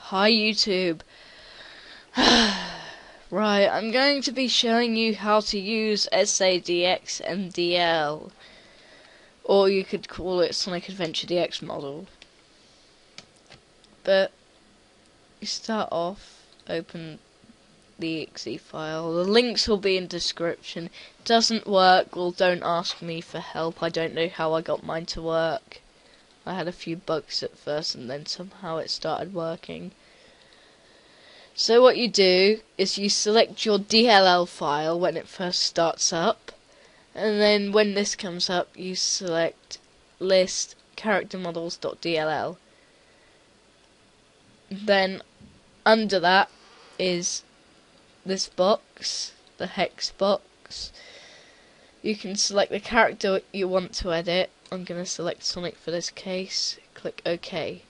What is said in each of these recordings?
Hi YouTube. Right, I'm going to be showing you how to use SADXMDL, or you could call it Sonic Adventure DX model. But you start off, open the exe file. The links will be in description. Doesn't work, well, don't ask me for help. I don't know how I got mine to work. I had a few bugs at first and then somehow it started working. So what you do is you select your DLL file when it first starts up, and then when this comes up you select list chrmodels.dll. Then under that is this box, the hex box. You can select the character you want to edit. I'm going to select Sonic for this case. Click OK.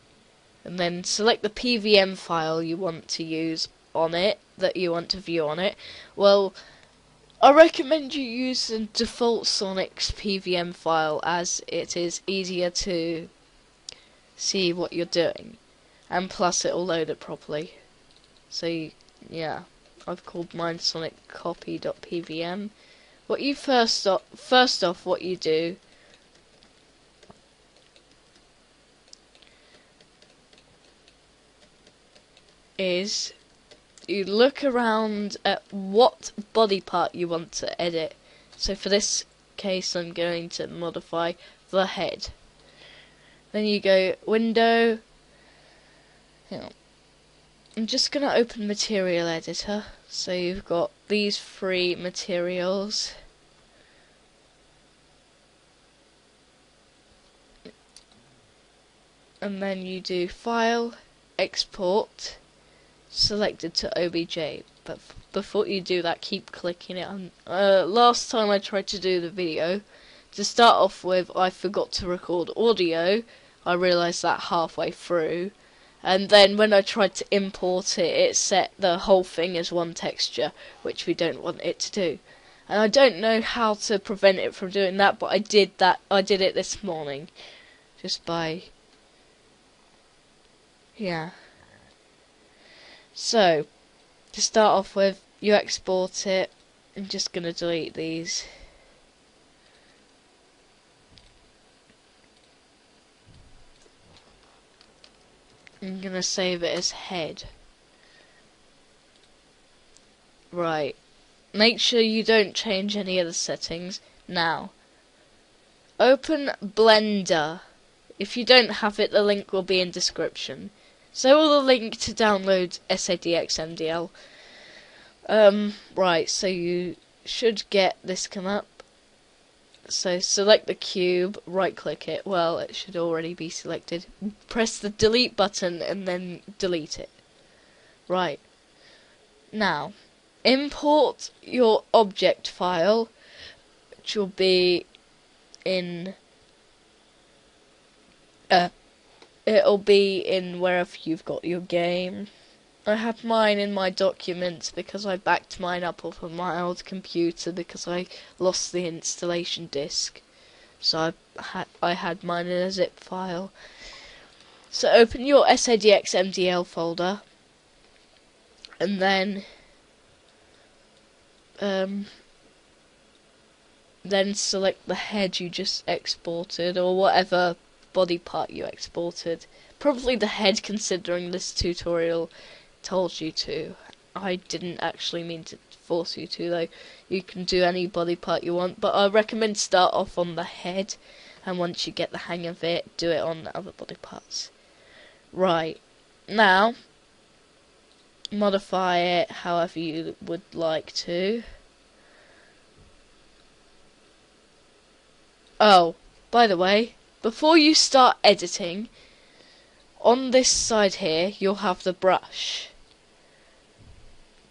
And then select the PVM file you want to use on it, that you want to view on it. Well, I recommend you use the default Sonic's PVM file, as it is easier to see what you're doing. And plus it'll load it properly. So yeah, I've called mine Sonic copy.pvm. What you first off what you do is you look around at what body part you want to edit. So for this case I'm going to modify the head. Then you go window. I'm just going to open material editor. So you've got these three materials. And then you do file, export, selected to OBJ. But before you do that, keep clicking it on. Last time I tried to do the video, to start off with I forgot to record audio. I realised that halfway through. And then when I tried to import it, it set the whole thing as one texture, which we don't want it to do. And I don't know how to prevent it from doing that, but I did it this morning. Just by... yeah. So, to start off with, you export it. I'm just going to delete these. I'm going to save it as head. Right. Make sure you don't change any of the settings. Now, open Blender. If you don't have it, the link will be in description. So will the link to download SADXMDL. Right, so you should get this come up. So select the cube, right click it. Well, it should already be selected. Press the delete button and then delete it. Right. Now, import your object file, which will be in it'll be in wherever you've got your game. I have mine in my documents because I backed mine up off of my old computer because I lost the installation disk. So I had mine in a zip file. So open your SADXMDL folder and then select the head you just exported, or whatever body part you exported. Probably the head, considering this tutorial told you to. I didn't actually mean to force you to though. You can do any body part you want, but I recommend start off on the head, and once you get the hang of it, do it on the other body parts. Right, now modify it however you would like to. Oh, by the way, before you start editing, on this side here you'll have the brush.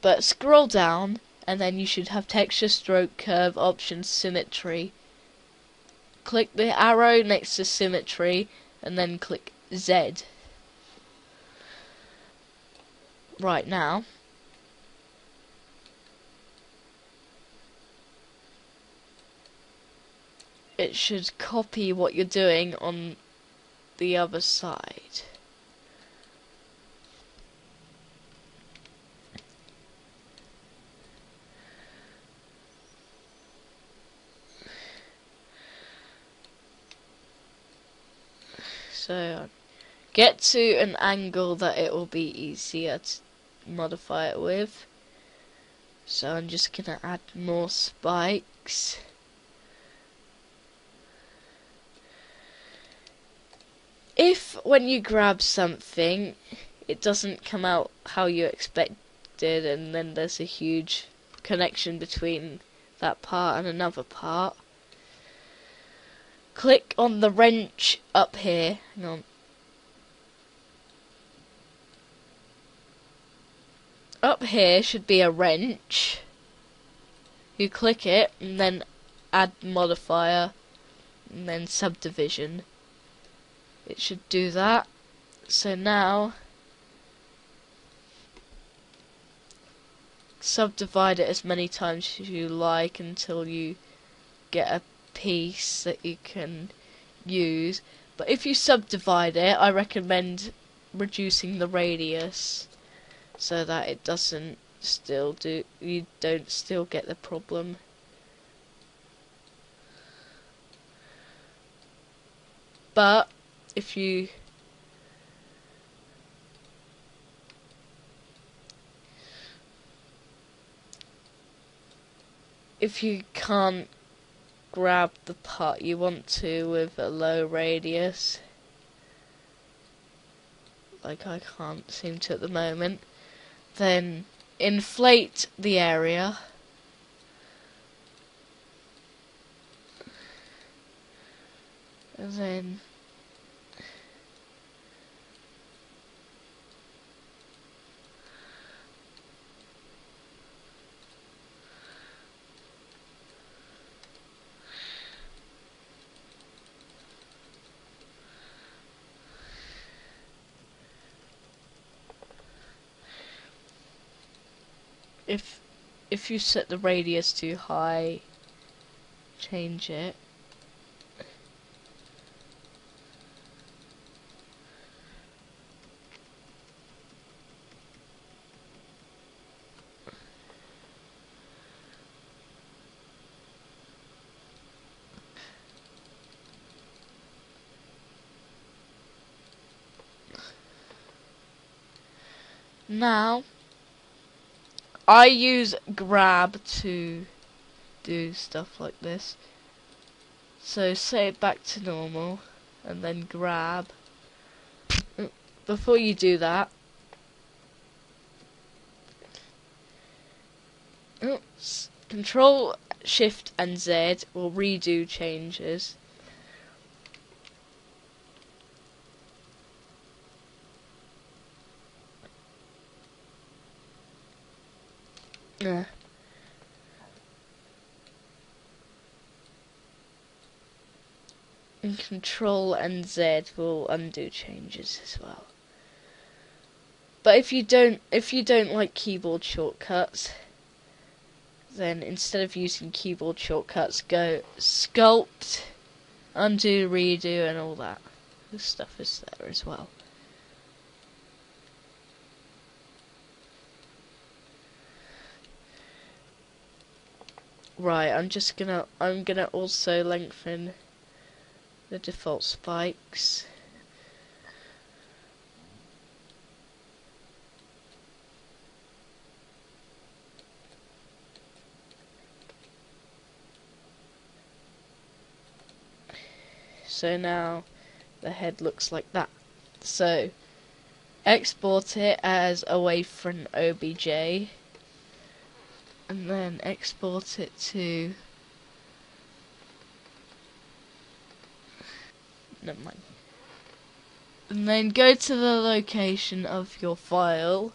But scroll down and then you should have texture, stroke, curve, options, symmetry. Click the arrow next to symmetry and then click Z. Right, now it should copy what you're doing on the other side. So get to an angle that it will be easier to modify it with. So I'm just gonna add more spikes. If when you grab something it doesn't come out how you expected, and then there's a huge connection between that part and another part, click on the wrench up here. Hang on. Up here should be a wrench. You click it and then add modifier and then subdivision. It should do that. So now subdivide it as many times as you like until you get a piece that you can use. But if you subdivide it, I recommend reducing the radius so that it doesn't you don't still get the problem. But if you can't grab the part you want to with a low radius, like I can't seem to at the moment, then inflate the area and then if you set the radius too high, change it. Now I use grab to do stuff like this. So set it back to normal and then grab. Before you do that, Control Shift and Z will redo changes. And Control and Z will undo changes as well. But if you don't like keyboard shortcuts, then instead of using keyboard shortcuts, go Sculpt, undo, redo, and all that. This stuff is there as well. Right, I'm gonna also lengthen the default spikes. So now the head looks like that. So export it as a wave from OBJ and then export it to, never mind. And then go to the location of your file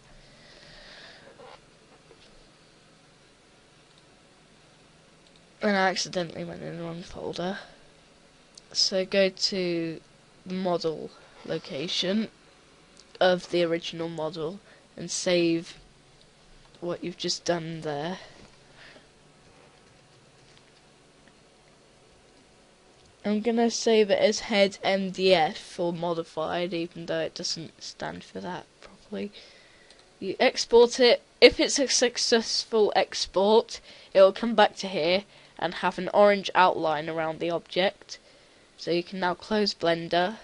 and I accidentally went in the wrong folder. So go to the model location of the original model and save what you've just done there. I'm gonna save it as head MDF or modified, even though it doesn't stand for that properly. You export it. If it's a successful export, it will come back to here and have an orange outline around the object. So you can now close Blender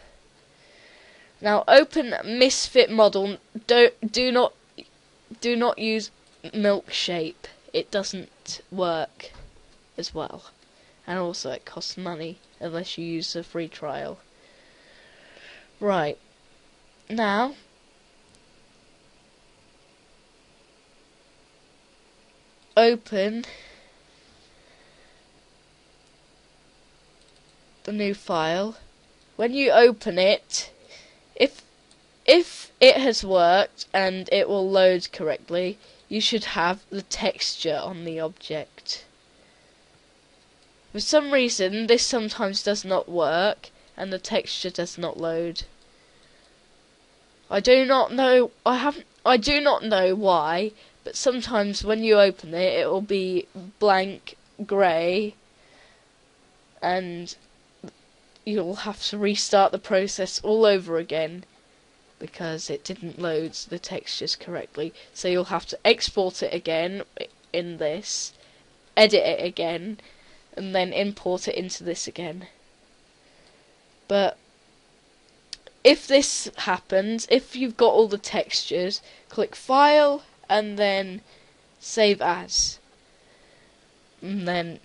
Now open Misfit model. Do not use milk shape. It doesn't work as well, and also it costs money unless you use a free trial. Right, now open the new file. When you open it, if it has worked and it will load correctly, you should have the texture on the object. For some reason, this sometimes does not work and the texture does not load. I do not know why, but sometimes when you open it, it will be blank grey, and you'll have to restart the process all over again because it didn't load the textures correctly. So you'll have to export it again in this, edit it again, and then import it into this again. But if this happens, if you've got all the textures, click File and then Save As. And then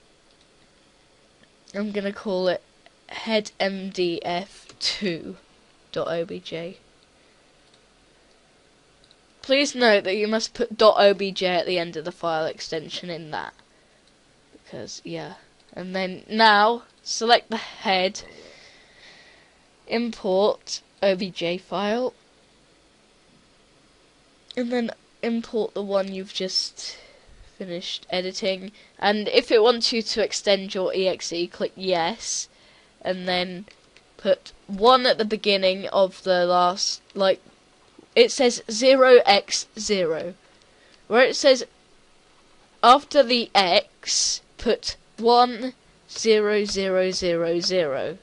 I'm going to call it headmdf2.obj. Please note that you must put .obj at the end of the file extension in that. Because, yeah. And then now, select the head, import obj file, and then import the one you've just finished editing. And if it wants you to extend your exe, click yes, and then put 1 at the beginning of the last, like, it says 0x0. Where it says after the x, put 1 0 0 0 0.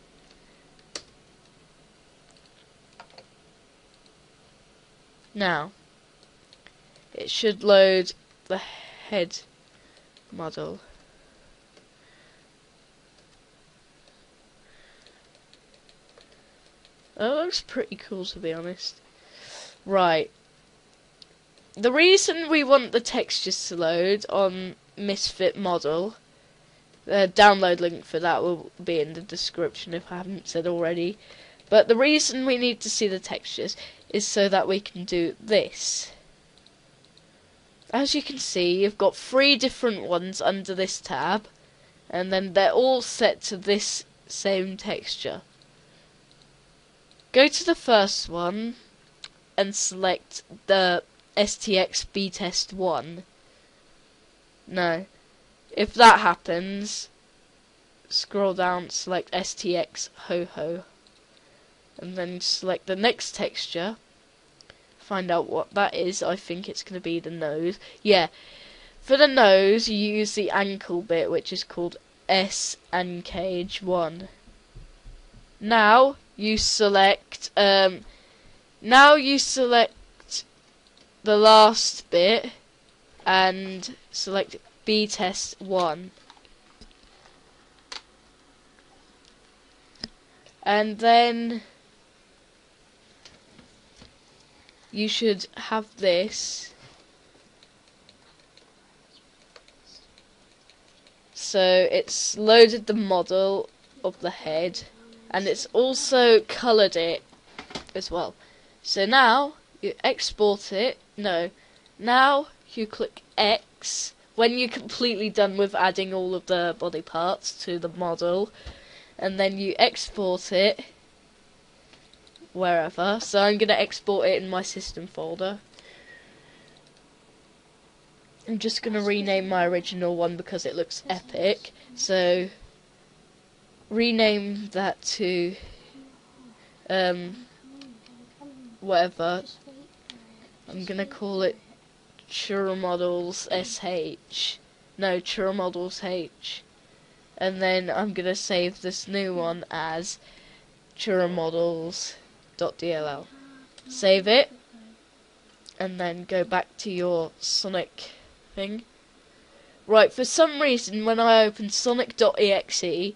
Now it should load the head model. That looks pretty cool, to be honest. Right. The reason we want the textures to load on Misfit model, the download link for that will be in the description if I haven't said already. But the reason we need to see the textures is so that we can do this. As you can see, you've got 3 different ones under this tab, and then they're all set to this same texture. Go to the first one and select the STXBtest1. No. If that happens, scroll down, select STXHoHo, and then select the next texture. Find out what that is. I think it's going to be the nose. Yeah. For the nose, you use the ankle bit, which is called SADXMDL. Now you select the last bit and select btest1. And then you should have this. So it's loaded the model of the head, and it's also coloured it as well. So now you export it. No, now you click X when you're completely done with adding all of the body parts to the model, and then you export it wherever. So I'm going to export it in my system folder. I'm just going to rename my original one because it looks epic. So rename that to whatever. I'm going to call it chrmodels.sh. No, chrmodels.h. And then I'm going to save this new one as chrmodels.dll. Save it, and then go back to your Sonic thing. Right, for some reason when I open sonic.exe,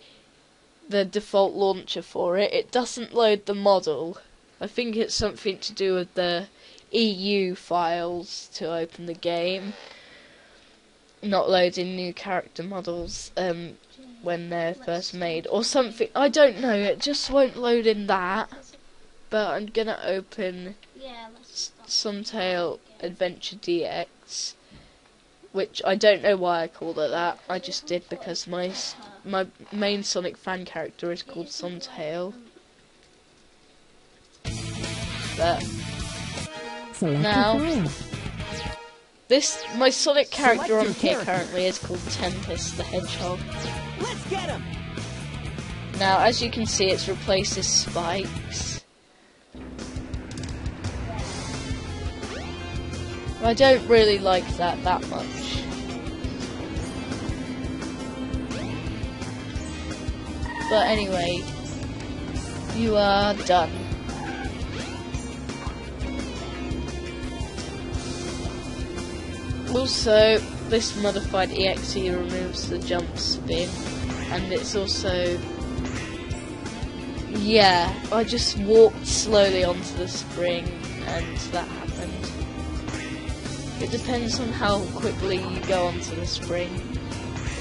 the default launcher for it, it doesn't load the model. I think it's something to do with the EU files to open the game, not loading new character models when they're first made, or something. I don't know, it just won't load in that. But I'm gonna open Suntail Adventure DX, which I don't know why I called it that. I just did because my main Sonic fan character is called Suntail. But now, my Sonic character on here currently is called Tempest the Hedgehog. Let's get him. Now, as you can see, it's replaces spikes. I don't really like that much. But anyway, you are done. Also, this modified EXE removes the jump spin, and it's also, yeah, I just walked slowly onto the spring and that happened. It depends on how quickly you go onto the spring.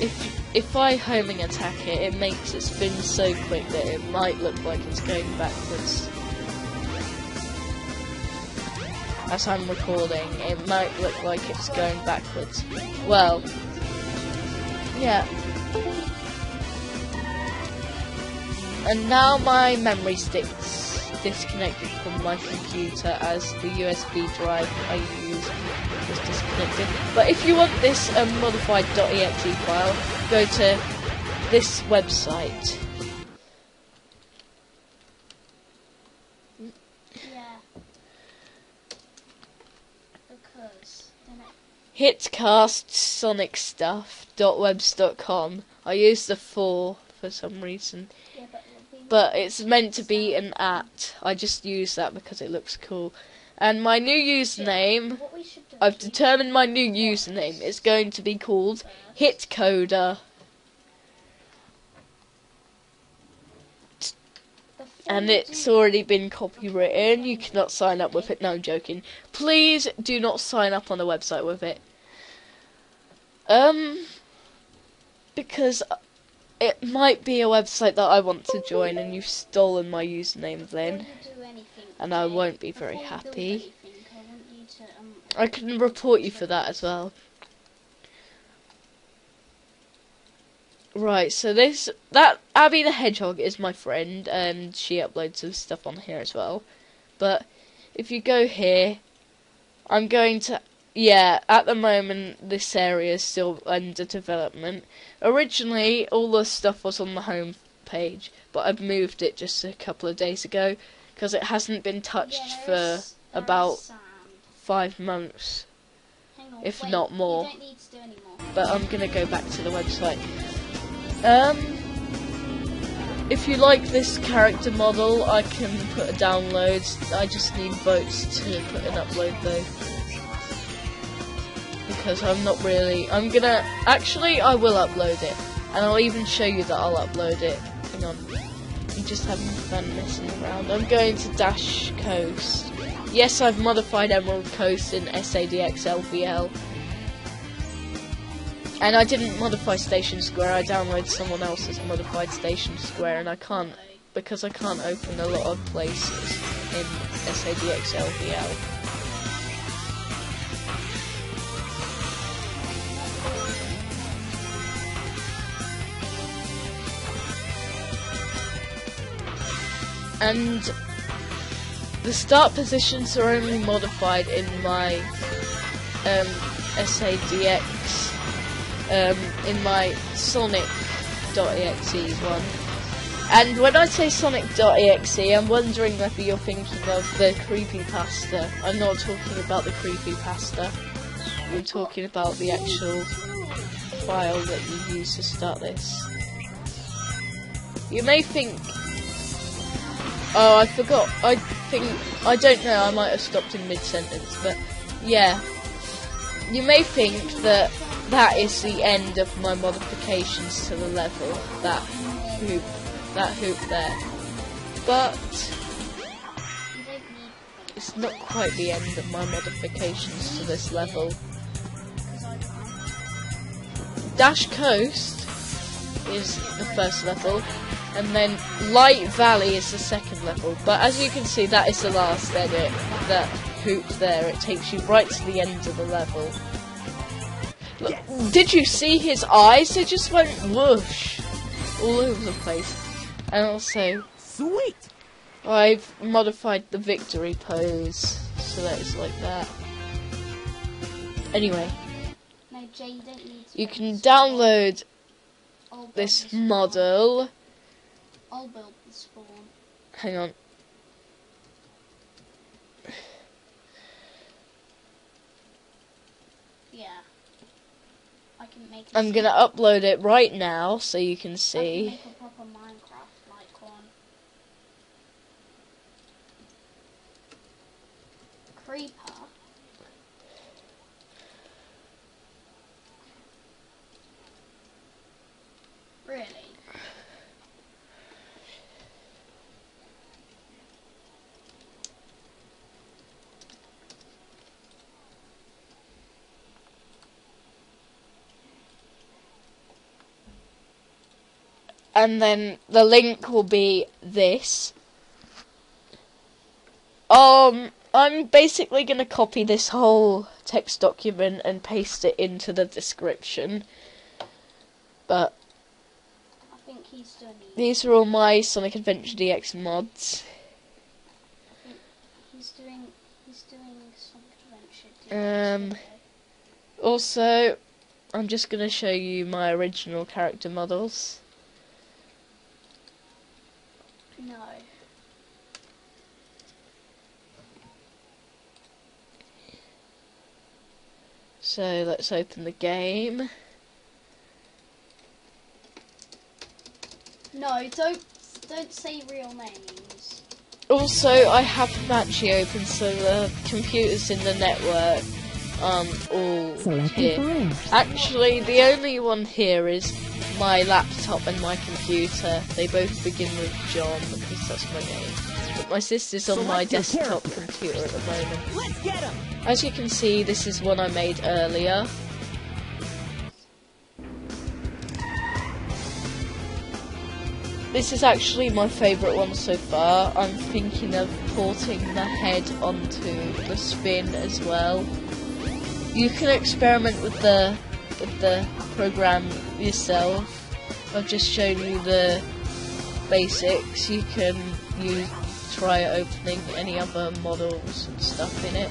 If I homing attack it, it makes it spin so quick that it might look like it's going backwards. As I'm recording, it might look like it's going backwards. Well, yeah. And now my memory stick's disconnected from my computer, as the USB drive I use was disconnected. But if you want this modified .exe file, go to this website. hitcastsonicstuff.webs.com. I use the 4 for some reason. But it's meant to be an @ I just use that because it looks cool. And my new username, I've determined my new username is going to be called Hitcoder. And it's already been copywritten. You cannot sign up with it. No, I'm joking. Please do not sign up on the website with it. Because it might be a website that I want to join, and you've stolen my username then, and I won't be very happy. I can report you for that as well. Right, so that Abby the Hedgehog is my friend, and she uploads some stuff on here as well. But if you go here, I'm going to, yeah, at the moment this area is still under development. Originally all the stuff was on the home page, but I've moved it just a couple of days ago because it hasn't been touched for about 5 months, if not more. But I'm gonna go back to the website. If you like this character model, I can put a download. I just need votes to put an upload though, because I'm not really. I will upload it, and I'll even show you that I'll upload it. Hang on, I'm just having fun messing around. I'm going to Dash Coast. Yes, I've modified Emerald Coast in SADXMDL. And I didn't modify Station Square, I downloaded someone else's modified Station Square, and I can't, because I can't open a lot of places in SADXMDL. And the start positions are only modified in my SADX. In my Sonic.exe one. And when I say Sonic.exe, I'm wondering whether you're thinking of the creepypasta. I'm not talking about the creepypasta. I'm talking about the actual file that you use to start this. You may think, oh, I forgot. I don't know, I might have stopped in mid-sentence, but yeah. You may think that is the end of my modifications to the level, that hoop there. But it's not quite the end of my modifications to this level. Dash Coast is the first level, and then Light Valley is the second level. But as you can see, that is the last edit. That hoop there, it takes you right to the end of the level. Look, did you see his eyes? They just went whoosh all over the place. And also, sweet. I've modified the victory pose so that it's like that. Anyway, no, Jay, you don't need to you can download this model. I'll build the spawn. Hang on. Yeah. I can make I'm gonna upload it right now so you can see. I can make a proper Minecraft-like one. Creeper. Really? And then the link will be this. I'm basically going to copy this whole text document and paste it into the description. But I think he's done it. These are all my Sonic Adventure DX mods. I think he's doing Sonic Adventure DX. Also, I'm just going to show you my original character models. No. So let's open the game. No, don't say real names. Also, I have Matchy open so the computers in the network aren't all here. Actually, the only one here is my laptop and my computer. They both begin with John because that's my name. But my sister's on my desktop computer at the moment. Let's get him. As you can see, this is one I made earlier. This is actually my favourite one so far. I'm thinking of porting the head onto the spin as well. You can experiment with the program yourself. I've just shown you the basics. You can try opening any other models and stuff in it.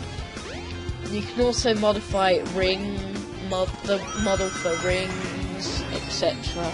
You can also modify the model for rings, etc.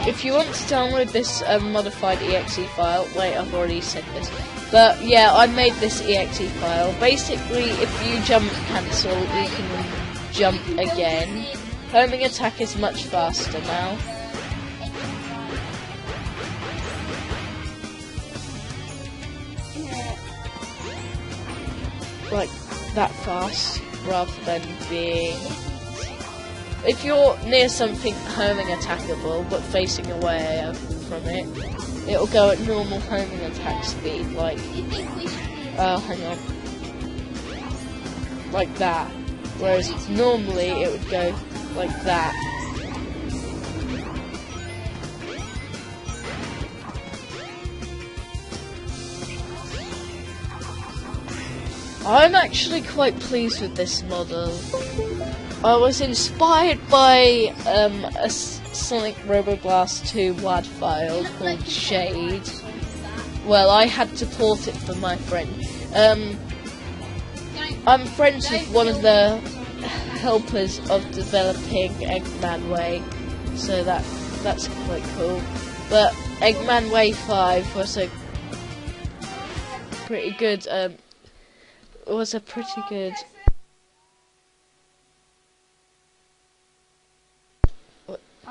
If you want to download this modified exe file, wait, I've already said this, but yeah, I made this exe file. Basically, if you jump cancel, you can jump again. Homing attack is much faster now. Like that fast, rather than being... If you're near something homing attackable, but facing away from it, it'll go at normal homing attack speed, like... hang on. Like that. Whereas normally it would go like that. I'm actually quite pleased with this model. I was inspired by a Sonic Roboblast 2 WAD file called Shade. Well, I had to port it for my friend. I'm friends with one of the helpers of developing Eggman Way, so that's quite cool. But Eggman Way 5 was a pretty good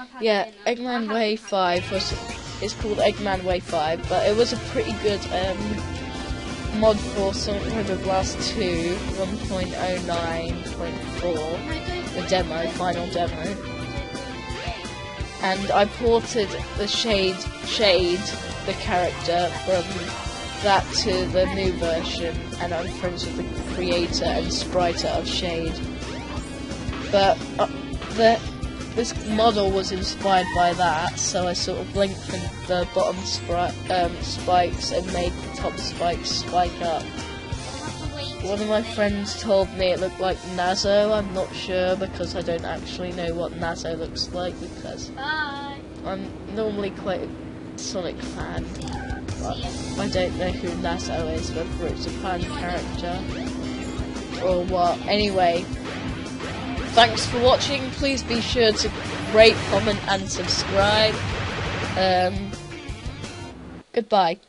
I've had Yeah, dinner. I Eggman haven't Wave had 5 was, it's called Eggman Wave 5, but it was a pretty good mod for Sonic Robo Blast 2 1.09.4, the demo, final demo. And I ported the Shade, the character, from that to the new version, and I'm friends with the creator and spriter of Shade. But this model was inspired by that, so I sort of lengthened the bottom spikes and made the top spikes spike up. One of my friends told me it looked like Nazo. I'm not sure because I don't actually know what Nazo looks like because Bye. I'm normally quite a Sonic fan, but I don't know who Nazo is, whether it's a fan character or what. Anyway, thanks for watching. Please be sure to rate, comment and subscribe. Goodbye.